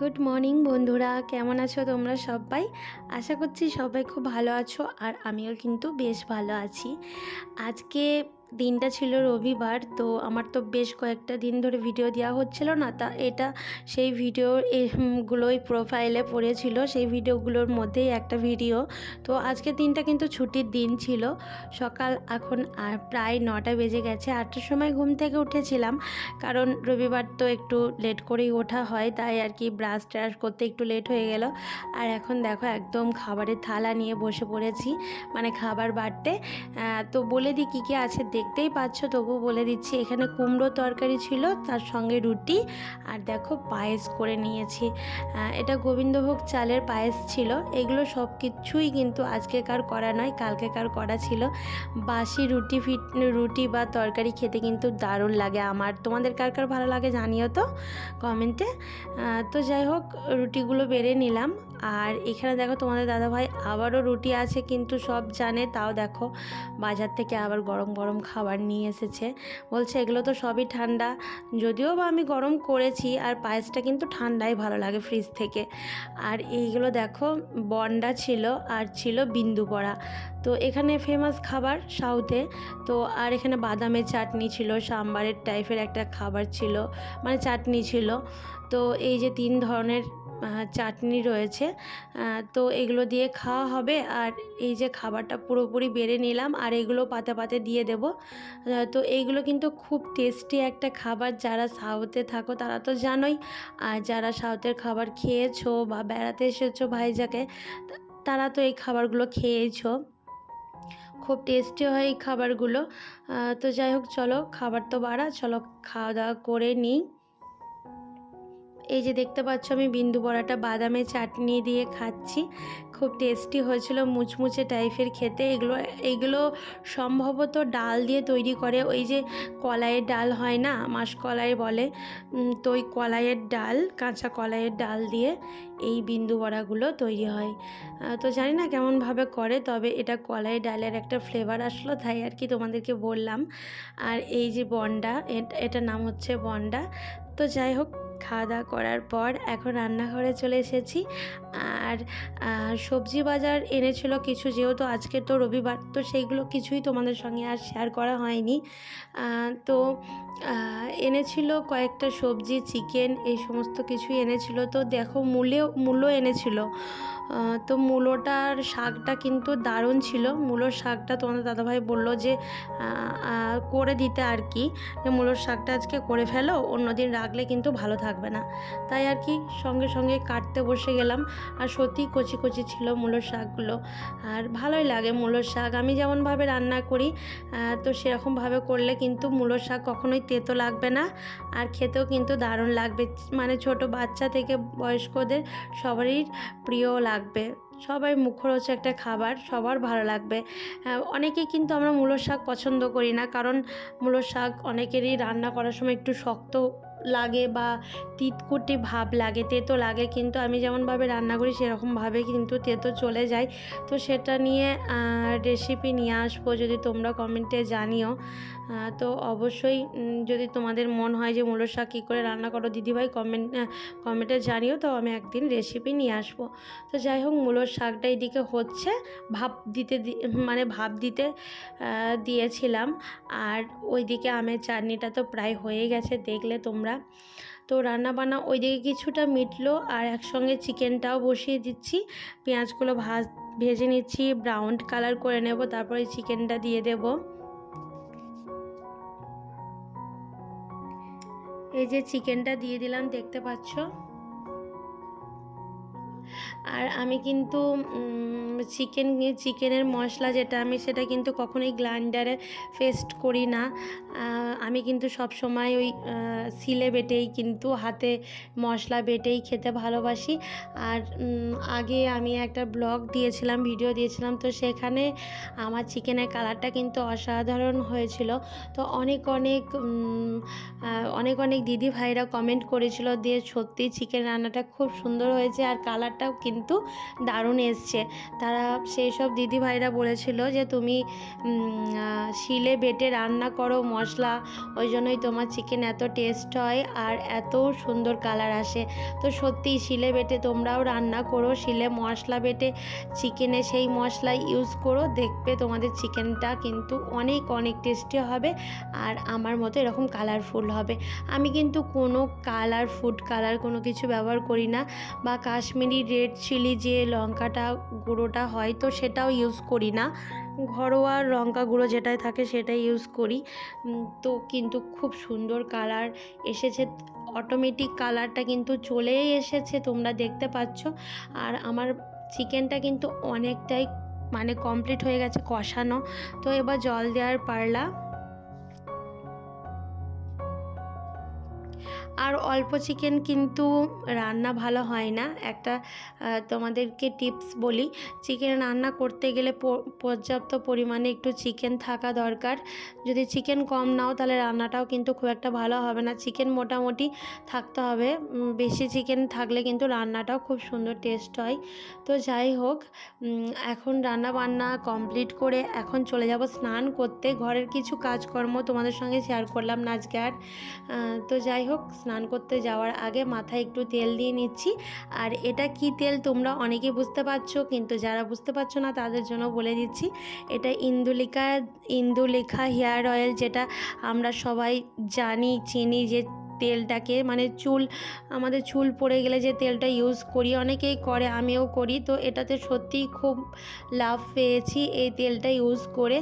Good morning বন্ধুরা, কেমন আছো তোমরা সবাই? আশা করছি সবাই খুব ভালো আছো, আর আমিও কিন্তু বেশ ভালো আছি। আজকে দিনটা ছিল রবিবার, তো আমার তো বেশ কয়েকটা দিন ধরে ভিডিও দেওয়া হচ্ছিল না, তা এটা সেই ভিডিও গুলোই প্রোফাইলে পড়েছিল, সেই ভিডিওগুলোর মধ্যেই একটা ভিডিও। তো আজকের দিনটা কিন্তু ছুটির দিন ছিল। সকাল এখন প্রায় 9টা বেজে গেছে। 8টার সময় ঘুম থেকে উঠেছিলাম, কারণ রবিবার তো একটু লেট করেই ওঠা হয়, তাই আর কি ব্রাশ ট্রাশ করতে একটু লেট হয়ে গেল। আর এখন দেখো একদম খাবারের থালা নিয়ে বসে পড়েছি, মানে খাবার বাড়তে। তো বলে দিই কী কী আছে, দেখতেই পাচ্ছ, তবু বলে দিচ্ছি। এখানে কুমড়ো তরকারি ছিল, তার সঙ্গে রুটি, আর দেখো পায়েস করে নিয়েছি। এটা গোবিন্দভোগ চালের পায়েস ছিল। এগুলো সব কিছুই কিন্তু আজকেকার করা নয়, কালকেকার করা ছিল। বাসি রুটি বা তরকারি খেতে কিন্তু দারুণ লাগে আমার। তোমাদের কার কার ভালো লাগে জানিও তো কমেন্টে। তো যাই হোক, রুটিগুলো বেড়ে নিলাম। আর এখানে দেখো তোমাদের দাদাভাই আবারও রুটি আছে, কিন্তু সব জানে, তাও দেখো বাজার থেকে আবার গরম গরম খাবার নিয়ে এসেছে। বলছে এগুলো তো সবই ঠান্ডা, যদিও বা আমি গরম করেছি, আর পায়েসটা কিন্তু ঠান্ডাই ভালো লাগে ফ্রিজ থেকে। আর এইগুলো দেখো বন্ডা ছিল, আর ছিল বিন্দু বড়া। তো এখানে ফেমাস খাবার সাউথে। তো আর এখানে বাদামের চাটনি ছিল, সাম্বারের টাইপের একটা খাবার ছিল, মানে চাটনি ছিল। তো এই যে 3 ধরনের চাটনি রয়েছে, তো এগুলো দিয়ে খাওয়া হবে। আর এই যে খাবারটা পুরোপুরি বেড়ে নিলাম, আর এগুলো পাতে পাতে দিয়ে দেব। তো এইগুলো কিন্তু খুব টেস্টি একটা খাবার। যারা সাউথে থাকো তারা তো জানোই, আর যারা সাউথের খাবার খেয়েছো বা বেড়াতে এসেছো ভাইজাকে, তারা তো এই খাবারগুলো খেয়েছো। খুব টেস্টি হয় এই খাবারগুলো। তো যাই হোক, চলো খাবার তো বাড়া, চলো খাওয়া দাওয়া করে নিই। এই যে দেখতে পাচ্ছ, আমি বিন্দু বড়াটা বাদামের চাটনি দিয়ে খাচ্ছি। খুব টেস্টি হয়েছিল, মুচমুচে টাইপের খেতে। এগুলো সম্ভবত ডাল দিয়ে তৈরি করে, ওই যে কলাইয়ের ডাল হয় না, মাসকলাই বলে, তো ওই কলাইয়ের ডাল, কাঁচা কলাইয়ের ডাল দিয়ে এই বিন্দু বড়াগুলো তৈরি হয়। তো জানি না কেমনভাবে করে, তবে এটা কলাইয়ের ডালের একটা ফ্লেভার আসলো, তাই আর কি তোমাদেরকে বললাম। আর এই যে বন্ডা, এটার নাম হচ্ছে বন্ডা। তো যাই হোক, খাওয়া দাওয়া করার পর এখন রান্নাঘরে চলে এসেছি। আর সবজি বাজার এনেছিল কিছু, যেহেতু আজকে তো রবিবার, তো সেইগুলো কিছুই তোমাদের সঙ্গে আর শেয়ার করা হয়নি। তো এনেছিল কয়েকটা সবজি, চিকেন, এই সমস্ত কিছুই এনেছিল। তো দেখো মূলো এনেছিল। তো মূলোটার শাকটা কিন্তু দারুণ ছিল। মূলোর শাকটা তোমাদের দাদাভাই বললো যে করে দিতে আর কি, যে মূলোর শাকটা আজকে করে ফেলো, অন্যদিন রাখলে কিন্তু ভালো থাকবে না। তাই আর কি সঙ্গে সঙ্গে কাটতে বসে গেলাম। আর সত্যি কচি কচি ছিল মূলোর শাকগুলো, আর ভালোই লাগে মূলোর শাক। আমি যেমনভাবে রান্না করি, তো সেরকমভাবে করলে কিন্তু মূলোর শাক কখনোই তেতো লাগবে না, আর খেতেও কিন্তু দারুণ লাগবে। মানে ছোট বাচ্চা থেকে বয়স্কদের সবারই প্রিয় লাগবে। সবাই মুখরোচক একটা খাবার, সবার ভালো লাগবে। অনেকেই কিন্তু আমরা মূলোর শাক পছন্দ করি না, কারণ মূলোর শাক অনেকেরই রান্না করার সময় একটু শক্ত লাগে বা তিতকুটি ভাব লাগে, তেতো লাগে। কিন্তু আমি যেমনভাবে রান্না করি সেরকমভাবে কিন্তু তেতো চলে যায়। তো সেটা নিয়ে রেসিপি নিয়ে আসবো, যদি তোমরা কমেন্টে জানিও। তো অবশ্যই যদি তোমাদের মন হয় যে মূলোর শাক কী করে রান্না করো দিদিভাই, কমেন্টে জানিও, তো আমি একদিন রেসিপি নিয়ে আসবো। তো যাই হোক, মূলোর শাকটা এইদিকে হচ্ছে, ভাপ দিতে দিয়েছিলাম। আর ওইদিকে আমের চাটনিটা তো প্রায় হয়ে গেছে, দেখলে তোমরা। তো রান্নাবান্না ওইদিকে কিছুটা মিটলো, আর একসঙ্গে চিকেনটাও বসিয়ে দিচ্ছি। পেঁয়াজগুলো ভেজে নিচ্ছি, ব্রাউন কালার করে নেব, তারপরে চিকেনটা দিয়ে দেব। এই যে চিকেনটা দিয়ে দিলাম, দেখতে পাচ্ছ। আর আমি কিন্তু চিকেনের মশলা যেটা, আমি সেটা কিন্তু কখনোই গ্রাইন্ডারে পেস্ট করি না। আমি কিন্তু সব সময় ওই শিলে বেটেই, কিন্তু হাতে মশলা বেটেই খেতে ভালোবাসি। আর আগে আমি একটা ব্লগ দিয়েছিলাম, ভিডিও দিয়েছিলাম, তো সেখানে আমার চিকেনের কালারটা কিন্তু অসাধারণ হয়েছিল। তো অনেক দিদি ভাইরা কমেন্ট করেছিল দিয়ে, সত্যি চিকেন রান্নাটা খুব সুন্দর হয়েছে, আর কালারটাও কিন্তু দারুণ এসছে। তা তারা সেই সব দিদিভাইরা বলেছিল যে তুমি শিলে বেটে রান্না করো মশলা, ওই জন্যই তোমার চিকেন এত টেস্ট হয় আর এত সুন্দর কালার আসে। তো সত্যি শিলে বেটে তোমরাও রান্না করো, শিলে মশলা বেটে চিকেনে সেই মশলা ইউজ করো, দেখবে তোমাদের চিকেনটা কিন্তু অনেক অনেক টেস্টি হবে আর আমার মতো এরকম কালারফুল হবে। আমি কিন্তু কোনো ফুড কালার কোনো কিছু ব্যবহার করি না, বা কাশ্মীরি রেড চিলি যে লঙ্কাটা গুঁড়োটা হয় তো সেটাও ইউজ করি না, ঘরোয়া লঙ্কা গুঁড়ো যেটাই থাকে সেটাই ইউজ করি। তো কিন্তু খুব সুন্দর কালার এসেছে, অটোমেটিক কালারটা কিন্তু চলেই এসেছে, তোমরা দেখতে পাচ্ছ। আর আমার চিকেনটা কিন্তু অনেকটাই মানে কমপ্লিট হয়ে গেছে কষানো। তো এবার জল দেওয়ার পারলা। আর অল্প চিকেন কিন্তু রান্না ভালো হয় না। একটা তোমাদেরকে টিপস বলি, চিকেন রান্না করতে গেলে পর্যাপ্ত পরিমাণে একটু চিকেন থাকা দরকার। যদি চিকেন কম নাও তাহলে রান্নাটাও কিন্তু খুব একটা ভালো হবে না। চিকেন মোটামুটি থাকতে হবে, বেশি চিকেন থাকলে কিন্তু রান্নাটাও খুব সুন্দর টেস্ট হয়। তো যাই হোক, এখন রান্না বান্না কমপ্লিট করে এখন চলে যাব স্নান করতে। ঘরের কিছু কাজকর্ম তোমাদের সঙ্গে শেয়ার করলাম না আজকে আর। তো যাই হোক, স্নান করতে যাওয়ার আগে মাথায় একটু তেল দিয়ে নিচ্ছি। আর এটা কি তেল তোমরা অনেকে বুঝতে পারছো, কিন্তু যারা বুঝতে পারছো না তাদের জন্য বলে দিচ্ছি, এটা ইন্দুলেখা হেয়ার অয়েল, যেটা আমরা সবাই জানি চিনি, যে তেলটাকে মানে আমাদের চুল পড়ে গেলে যে তেলটা ইউজ করি, অনেকেই করে, আমিও করি। তো এটাতে সত্যিই খুব লাভ পেয়েছি এই তেলটা ইউজ করে।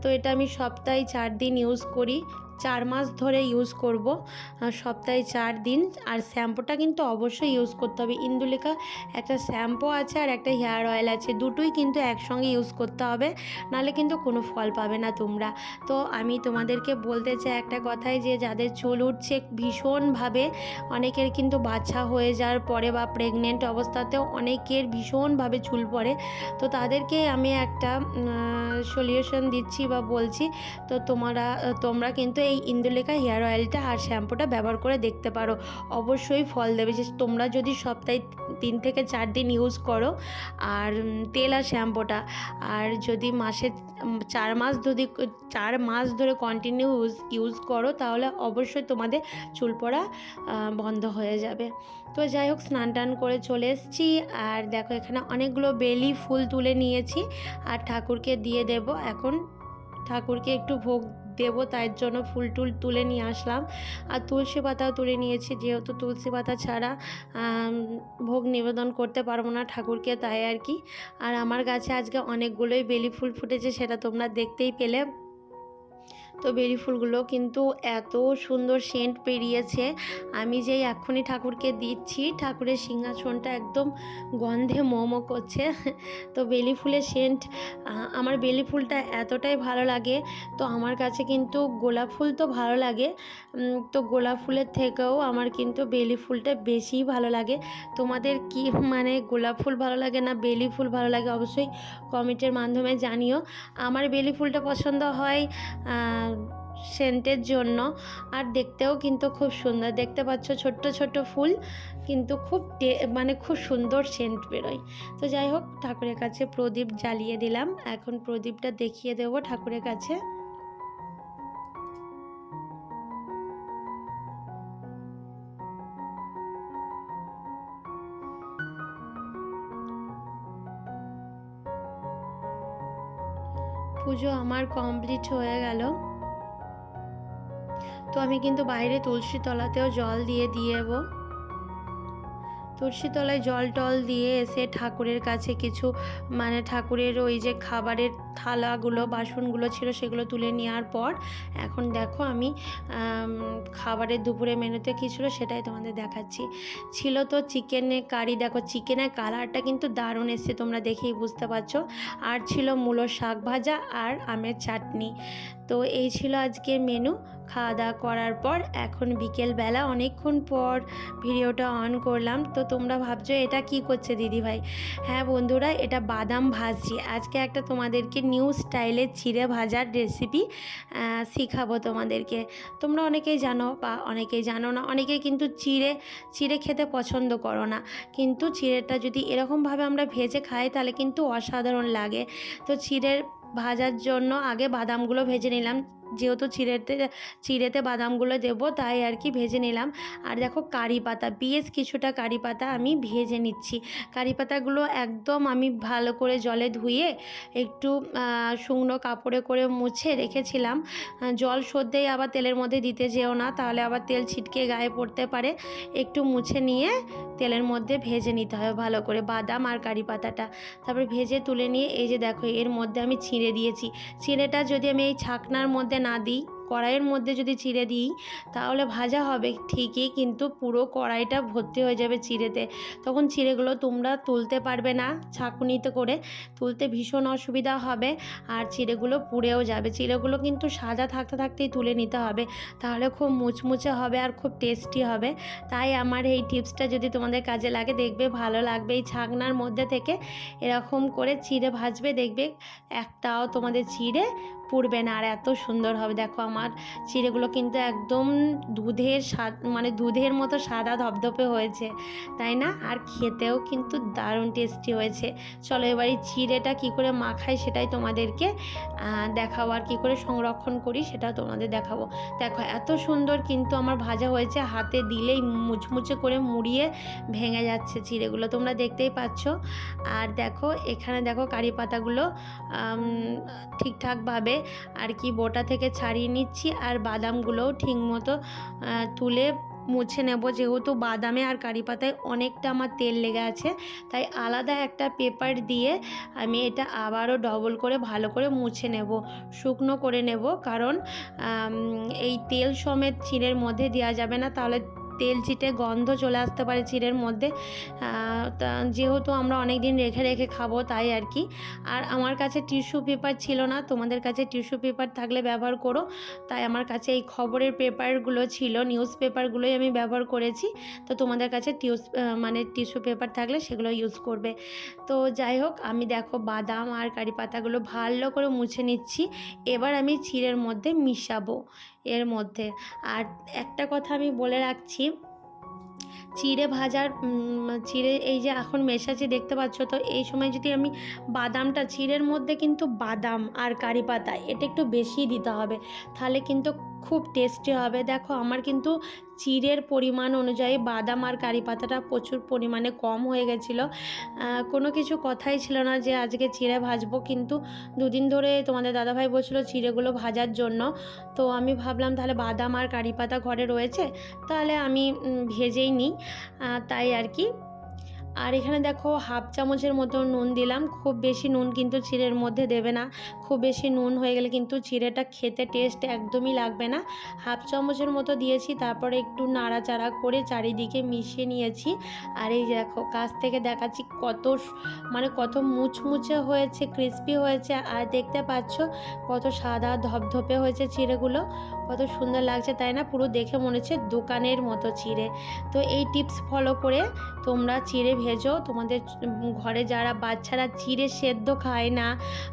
তো এটা আমি সপ্তাহে 4 দিন ইউজ করি, 4 মাস ধরে ইউজ করব, সপ্তাহে 4 দিন। আর শ্যাম্পুটা কিন্তু অবশ্যই ইউজ করতে হবে। ইন্দুলেখা একটা শ্যাম্পু আছে আর একটা হেয়ার অয়েল আছে, দুটোই কিন্তু একসঙ্গে ইউজ করতে হবে, নাহলে কিন্তু কোনো ফল পাবে না তোমরা। তো আমি তোমাদেরকে বলতে চাই একটা কথাই, যে যাদের চুল উঠছে ভীষণভাবে, অনেকের কিন্তু বাচ্চা হয়ে যাওয়ার পরে বা প্রেগনেন্ট অবস্থাতেও অনেকের ভীষণভাবে চুল পড়ে, তো তাদেরকে আমি একটা সলিউশন দিচ্ছি বা বলছি। তো তোমরা কিন্তু এই ইন্দুলেখা হেয়ার অয়েলটা আর শ্যাম্পুটা ব্যবহার করে দেখতে পারো, অবশ্যই ফল দেবে। যে তোমরা যদি সপ্তাহে 3 থেকে 4 দিন ইউজ করো আর তেল আর শ্যাম্পুটা, আর যদি মাসে 4 মাস ধরে কন্টিনিউ ইউজ করো, তাহলে অবশ্যই তোমাদের চুল পড়া বন্ধ হয়ে যাবে। তো যাই হোক, স্নান টান করে চলে এসেছি। আর দেখো এখানে অনেকগুলো বেলি ফুল তুলে নিয়েছি আর ঠাকুরকে দিয়ে দেব। এখন ঠাকুরকে একটু ভোগ দেবো, তাই জন্য ফুল তুলে নিয়ে আসলাম। আর তুলসী পাতাও তুলে নিয়েছি, যেহেতু তুলসী পাতা ছাড়া ভোগ নিবেদন করতে পারবো না ঠাকুরকে, তাই আর কি। আর আমার গাছে আজকে অনেকগুলোই বেলি ফুল ফুটেছে, সেটা তোমরা দেখতেই পেলে। তো বেলি ফুলগুলো কিন্তু এত সুন্দর সেন্ট বেরিয়েছে, আমি যেই এক্ষুনি ঠাকুরকে দিচ্ছি, ঠাকুরের সিংহাসনটা একদম গন্ধে মোমো করছে। তো বেলি ফুলের সেন্ট, আমার বেলি ফুলটা এতটাই ভালো লাগে। তো আমার কাছে কিন্তু গোলাপ ফুল তো ভালো লাগে, তো গোলাপ ফুলের থেকেও আমার কিন্তু বেলি ফুলটা বেশিই ভালো লাগে। তোমাদের কি মানে গোলাপ ফুল ভালো লাগে না বেলি ফুল ভালো লাগে, অবশ্যই কমেন্টের মাধ্যমে জানিও। আমার বেলি ফুলটা পছন্দ হয় সেন্টের জন্য, আর দেখতেও কিন্তু খুব সুন্দর, দেখতে পাচ্ছ ছোট্ট ছোট্ট ফুল, কিন্তু খুব সুন্দর সেন্ট বেরোয়। তো যাই হোক, ঠাকুরের কাছে প্রদীপ জ্বালিয়ে দিলাম, এখন প্রদীপটা দেখিয়ে দেবো ঠাকুরের কাছে। পুজো আমার কমপ্লিট হয়ে গেল। তো আমি কিন্তু বাইরে তুলসী তলাতেও জল দিয়ে দেবো। তুলসী তলায় জল টল দিয়ে এসে ঠাকুরের কাছে কিছু ঠাকুরের ওই যে খাবারের থালাগুলো বাসনগুলো ছিল সেগুলো তুলে নেওয়ার পর এখন দেখো আমি খাবারের দুপুরে মেনুতে কী ছিল সেটাই তোমাদের দেখাচ্ছি। ছিল তো চিকেনের কারি, দেখো চিকেনের কালারটা কিন্তু দারুণ এসছে, তোমরা দেখেই বুঝতে পারছো। আর ছিল মূলো শাক ভাজা আর আমের চাটনি। তো এই ছিল আজকের মেনু। খাওয়া দাওয়া করার পর এখন বিকেলবেলা অনেকক্ষণ পর ভিডিওটা অন করলাম। তো তোমরা ভাবছো এটা কি করছে দিদিভাই? হ্যাঁ বন্ধুরা, এটা বাদাম ভাজছি। আজকে একটা তোমাদেরকে নিউ স্টাইলের চিড়ে ভাজার রেসিপি শেখাবো তোমাদেরকে। তোমরা অনেকেই জানো বা অনেকেই জানো না, অনেকেই কিন্তু চিড়ে খেতে পছন্দ করো না, কিন্তু চিড়েটা যদি এরকমভাবে আমরা ভেজে খাই তাহলে কিন্তু অসাধারণ লাগে। তো চিড়ের ভাজার জন্য আগে বাদামগুলো ভেজে নিলাম, যেহেতু চিড়েতে বাদামগুলো দেবো তাই আর কি ভেজে নিলাম। আর দেখো কারি পাতা, বেশ কিছুটা কারি পাতা আমি ভেজে নিচ্ছি। কারি পাতাগুলো একদম আমি ভালো করে জলে ধুয়ে একটু শুকনো কাপড়ে করে মুছে রেখেছিলাম। জল সদ্যেই আবার তেলের মধ্যে দিতে যেও না, তাহলে আবার তেল ছিটকে গায়ে পড়তে পারে। একটু মুছে নিয়ে তেলের মধ্যে ভেজে নিতে হবে ভালো করে বাদাম আর কারি পাতাটা। তারপরে ভেজে তুলে নিয়ে এই যে দেখো এর মধ্যে আমি চিড়ে দিয়েছি। চিড়েটা যদি আমি এই ছাকনার মধ্যে না দিই, কড়াইয়ের মধ্যে যদি চিড়ে দিই তাহলে ভাজা হবে ঠিকই, কিন্তু পুরো কড়াইটা ভর্তি হয়ে যাবে চিড়েতে। তখন চিড়েগুলো তোমরা তুলতে পারবে না, ছাঁকুনিতে করে তুলতে ভীষণ অসুবিধা হবে, আর চিড়েগুলো পুড়েও যাবে। চিড়েগুলো কিন্তু সাদা থাকতে থাকতেই তুলে নিতে হবে, তাহলে খুব মুচমুচে হবে আর খুব টেস্টি হবে। তাই আমার এই টিপসটা যদি তোমাদের কাজে লাগে, দেখবে ভালো লাগবে। এই ছাকনার মধ্যে থেকে এরকম করে চিড়ে ভাজবে, দেখবে একটাও তোমাদের চিড়ে পুড়বে না আর এত সুন্দর হবে। দেখো আমার চিড়েগুলো কিন্তু একদম দুধের মতো সাদা ধপধপে হয়েছে, তাই না? আর খেতেও কিন্তু দারুণ টেস্টি হয়েছে। চলো এবার এই চিড়েটা কী করে মাখাই সেটাই তোমাদেরকে দেখাবো, আর কী করে সংরক্ষণ করি সেটাও তোমাদের দেখাবো। দেখো এত সুন্দর কিন্তু আমার ভাজা হয়েছে, হাতে দিলেই মুচমুচে করে মুড়িয়ে ভেঙে যাচ্ছে চিড়েগুলো, তোমরা দেখতেই পাচ্ছ। আর দেখো এখানে দেখো কারি পাতাগুলো ঠিকঠাকভাবে আর কি বোটা থেকে ছাড়িয়ে নিচ্ছি, আর বাদামগুলোও ঠিক মতো তুলে মুছে নেব। যেহেতু বাদামে আর কারি পাতায় অনেকটা আমার তেল লেগে আছে, তাই আলাদা একটা পেপার দিয়ে আমি এটা আবারও ডবল করে ভালো করে মুছে নেব, শুকনো করে নেব। কারণ এই তেল সমেত চিড়ের মধ্যে দেওয়া যাবে না, তাহলে তেল চিটে গন্ধ চলে আসতে পারে চিড়ের মধ্যে। যেহেতু আমরা অনেক দিন রেখে রেখে খাবো তাই আর কি। আর আমার কাছে টিস্যু পেপার ছিল না, তোমাদের কাছে টিস্যু পেপার থাকলে ব্যবহার করো। তাই আমার কাছে এই খবরের পেপারগুলো ছিল, নিউজ পেপারগুলোই আমি ব্যবহার করেছি। তো তোমাদের কাছে টিস্যু পেপার থাকলে সেগুলো ইউজ করবে। তো যাই হোক, আমি দেখো বাদাম আর কারি পাতাগুলো ভালো করে মুছে নিচ্ছি। এবার আমি চিড়ের মধ্যে মিশাবো এর মধ্যে। আর একটা কথা আমি বলে রাখছি, চিড়ে এই যে এখন মেশাচ্ছি দেখতে পাচ্ছ, তো এই সময় যদি আমি বাদামটা, চিড়ের মধ্যে কিন্তু বাদাম আর কারি পাতা এটা একটু বেশি দিতে হবে, তাহলে কিন্তু খুব টেস্টি হবে। দেখো আমার কিন্তু চিড়ের পরিমাণ অনুযায়ী বাদাম আর কারি পাতাটা প্রচুর পরিমাণে কম হয়ে গেছিলো। কোনো কিছু কথাই ছিল না যে আজকে চিড়ে ভাজবো, কিন্তু দুদিন ধরে তোমাদের দাদাভাই বলছিলো চিড়েগুলো ভাজার জন্য। তো আমি ভাবলাম তাহলে বাদাম আর কারি পাতা ঘরে রয়েছে, তাহলে আমি ভেজেই নিই, তাই আর কি। আর এখানে দেখো হাফ চামচের মতো নুন দিলাম। খুব বেশি নুন কিন্তু চিড়ের মধ্যে দেবে না, খুব বেশি নুন হয়ে গেলে কিন্তু চিড়েটা খেতে টেস্ট একদমই লাগবে না। হাফ চামচের মতো দিয়েছি, তারপরে একটু নাড়াচাড়া করে চারিদিকে মিশিয়ে নিয়েছি। আর এই দেখো কাছ থেকে দেখাচ্ছি কত মুচমুচে হয়েছে, ক্রিস্পি হয়েছে, আর দেখতে পাচ্ছ কত সাদা ধপধপে হয়েছে চিড়েগুলো, কত সুন্দর লাগছে তাই না? পুরো দেখে মনে হচ্ছে দোকানের মতো চিড়ে। তো এই টিপস ফলো করে তোমরা চিড়ে ভেজো। তোমাদের ঘরে যারা বাচ্চারা চিড়ে সেদ্ধ খায় না,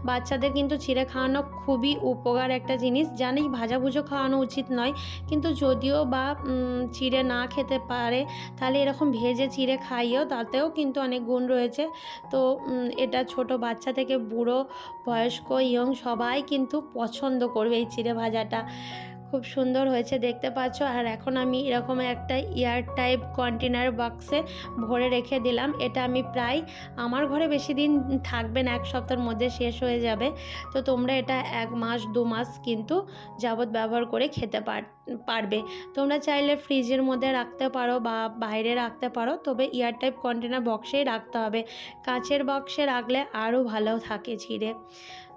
বাচ্চাদের কিন্তু চিড়ে খাওয়ানো খুবই উপকার একটা জিনিস। জানি ভাজাভুজো খাওয়ানো উচিত নয়, কিন্তু যদিও বা চিড়ে না খেতে পারে তাহলে এরকম ভেজে চিড়ে খাইও, তাতেও কিন্তু অনেক গুণ রয়েছে। তো এটা ছোট বাচ্চা থেকে বুড়ো, বয়স্ক, ইয়ং সবাই কিন্তু পছন্দ করবে এই চিড়ে ভাজাটা। খুব সুন্দর হয়েছে দেখতে পাচ্ছ। আর এখন আমি এরকম একটা এয়ার টাইপ কন্টেনার বক্সে ভরে রেখে দিলাম। এটা আমি প্রায়, আমার ঘরে বেশি দিন থাকবে না, 1 সপ্তাহের মধ্যে শেষ হয়ে যাবে। তো তোমরা এটা 1 মাস 2 মাস কিন্তু যাবত ব্যবহার করে খেতে পারবে। তোমরা চাইলে ফ্রিজের মধ্যে রাখতে পারো বা বাইরে রাখতে পারো, তবে এয়ার টাইপ কন্টেনার বক্সেই রাখতে হবে। কাঁচের বক্সে রাখলে আরও ভালো থাকে চিড়ে।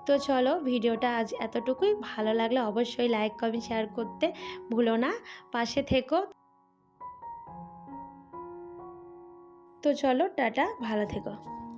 তো চলো ভিডিওটা আজ এতটুকুই। ভালো লাগলে অবশ্যই লাইক কমেন্ট শেয়ার করতে ভুলো না, পাশে থেকো। তো চলো টাটা, ভালো থেকো।